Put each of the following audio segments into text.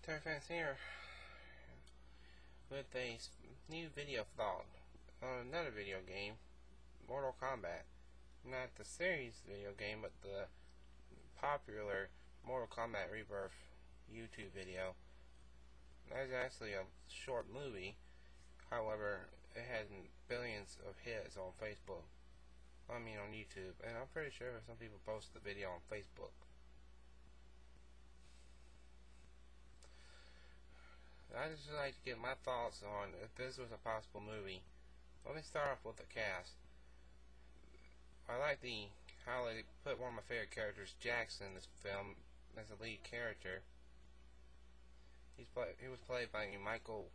Fans here with a new video thought on another video game, Mortal Kombat. Not the series video game, but the popular Mortal Kombat Rebirth YouTube video. That's actually a short movie, however, it has billions of hits on Facebook. on YouTube, and I'm pretty sure some people post the video on Facebook. I just like to get my thoughts on if this was a possible movie. Let me start off with the cast. I like how they put one of my favorite characters, Jax, in this film as a lead character. He was played by Michael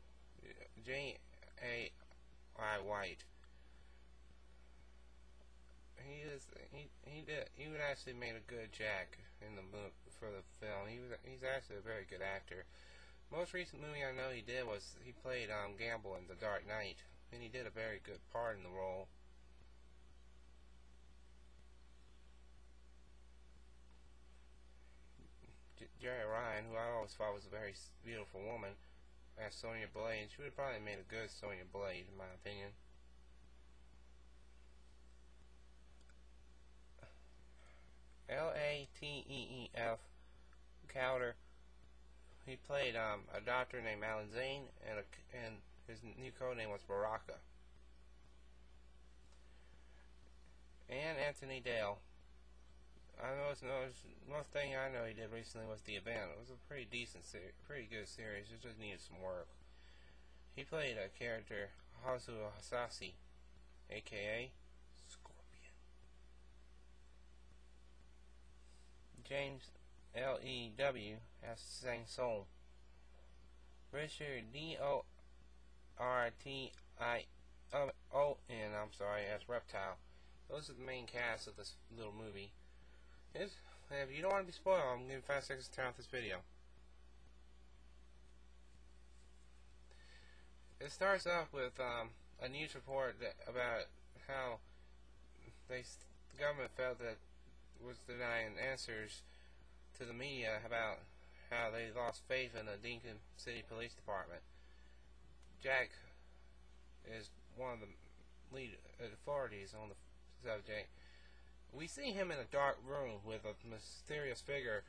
J.A.I. White. He would actually made a good Jack in the movie for the film. He's actually a very good actor. Most recent movie I know he did was he played Gamble in The Dark Knight, and he did a very good part in the role. Jerry Ryan, who I always thought was a very beautiful woman, as Sonya Blade. She would have probably made a good Sonya Blade, in my opinion. Lateef Cowder. He played a doctor named Alan Zane, and his new code name was Baraka. And Anthony Dale. One thing I know he did recently was The Event. It was a pretty decent pretty good series. It just needed some work. He played a character, Hazu Hasasi, aka Scorpion. James L.E.W. as Sang Soul. Richard D.O.R.T.I.O.N. as Reptile. Those are the main cast of this little movie. If you don't want to be spoiled, I'm giving 5 seconds to turn off this video. It starts off with a news report about how the government felt that was denying answers to the media about how they lost faith in the Deacon City Police Department. Jack is one of the lead authorities on the subject. We see him in a dark room with a mysterious figure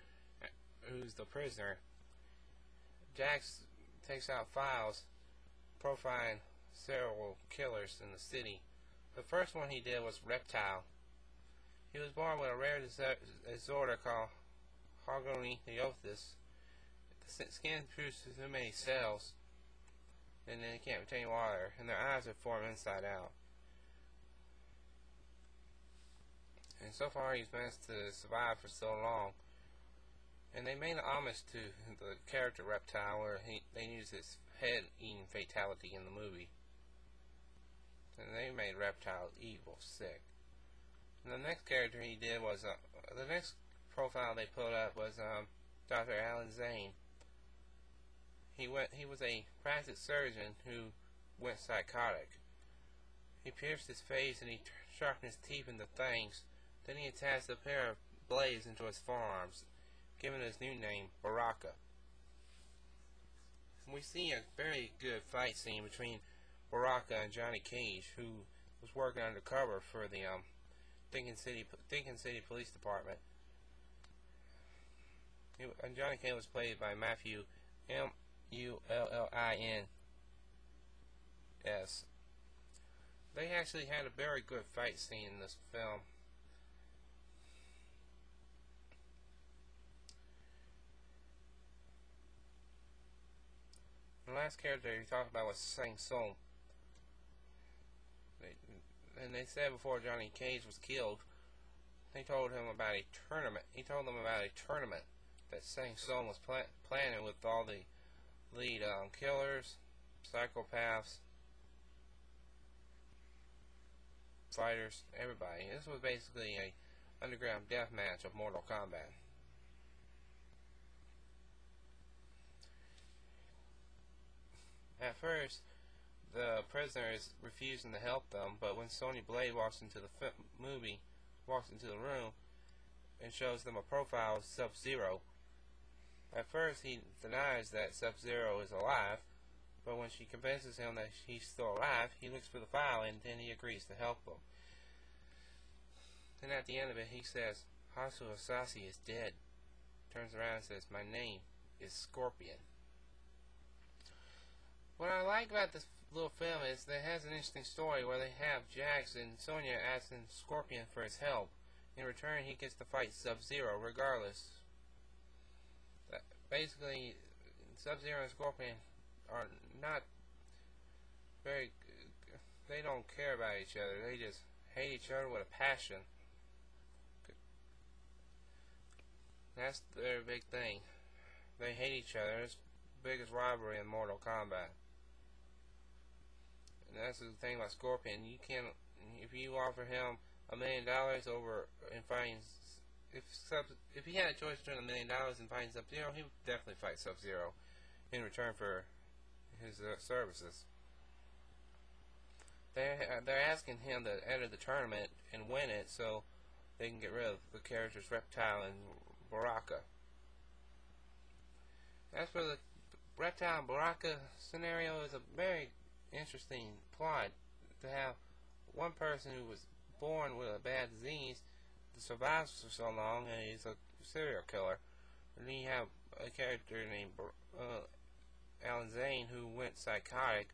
who's the prisoner. Jax takes out files profiling serial killers in the city. The first one he did was Reptile. He was born with a rare disorder called Hogoniothosis. The skin produces too many cells, and then it can't retain water, and their eyes are formed inside out. And so far he's managed to survive for so long. And they made an homage to the character Reptile, where they used his head-eating fatality in the movie. And they made Reptile evil, sick. And the next character he did was the next profile they put up was Dr. Alan Zane. He was a plastic surgeon who went psychotic. He pierced his face and he sharpened his teeth into fangs. Then he attached a pair of blades into his forearms, giving his new name, Baraka. We see a very good fight scene between Baraka and Johnny Cage, who was working undercover for the Deacon City Police Department. And Johnny Cage was played by Matthew Mullins. They actually had a very good fight scene in this film. The last character he talked about was Sang Soul. And they said before Johnny Cage was killed, they told him about a tournament. He told them about a tournament that Sang Soul was planning with all the lead killers, psychopaths, fighters, everybody. This was basically a underground death match of Mortal Kombat. At first, the prisoner is refusing to help them, but when Sonya Blade walks into the room and shows them a profile of Sub-Zero, At first, he denies that Sub-Zero is alive, but when she convinces him that he's still alive, he looks for the file and then he agrees to help him. Then at the end of it, he says, Hasu Asasi is dead. Turns around and says, my name is Scorpion. What I like about this little film is that it has an interesting story where they have Jax and Sonya asking Scorpion for his help. In return, he gets to fight Sub-Zero regardless. Basically, Sub-Zero and Scorpion are not very... They don't care about each other. They just hate each other with a passion. That's their big thing. They hate each other. It's the biggest rivalry in Mortal Kombat. And that's the thing about Scorpion. You can't... If you offer him $1 million over and fighting... If he had a choice between $1 million and fighting Sub-Zero, he would definitely fight Sub-Zero in return for his services. They're asking him to enter the tournament and win it so they can get rid of the characters Reptile and Baraka. As for the Reptile and Baraka scenario, is a very interesting plot to have one person who was born with a bad disease that survives for so long and he's a serial killer, and then you have a character named Alan Zane who went psychotic,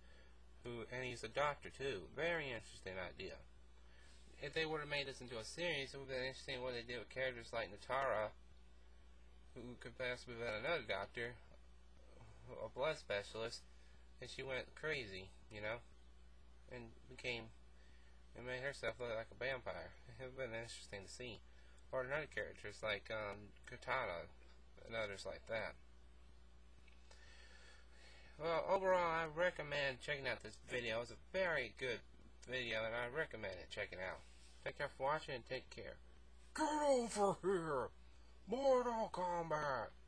and he's a doctor too. Very interesting idea. If they would have made this into a series, it would have been interesting what they did with characters like Natara, who could possibly have been another doctor, a blood specialist, and she went crazy, you know, and made herself look like a vampire. It would have been interesting to see. Or another characters like Katana and others like that. Well, overall, I recommend checking out this video. It's a very good video, and I recommend it. Check it out. Thank you for watching, and take care. Get over here! Mortal Kombat!